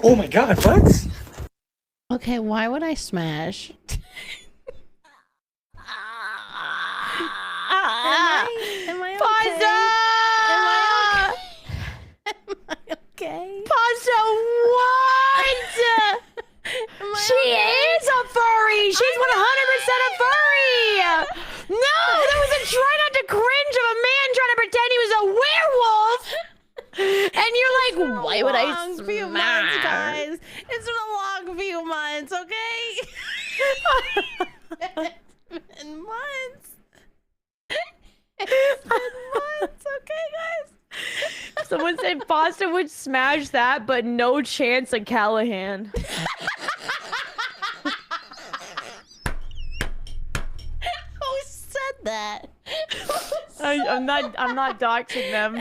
Oh my god, what? Okay, why would I smash? Am I Pasta! okay? Pasta, what? She is a furry! She's 100% a furry! No! That was a try not to cringe of a man trying to pretend he was a werewolf! And you're like, why would I Long few months, smash? guys. It's been a long few months, okay? It's been months. It's been months, okay, guys? Someone said Pasta would smash that, but no chance of Callahan. Who said that? I'm not doxing them.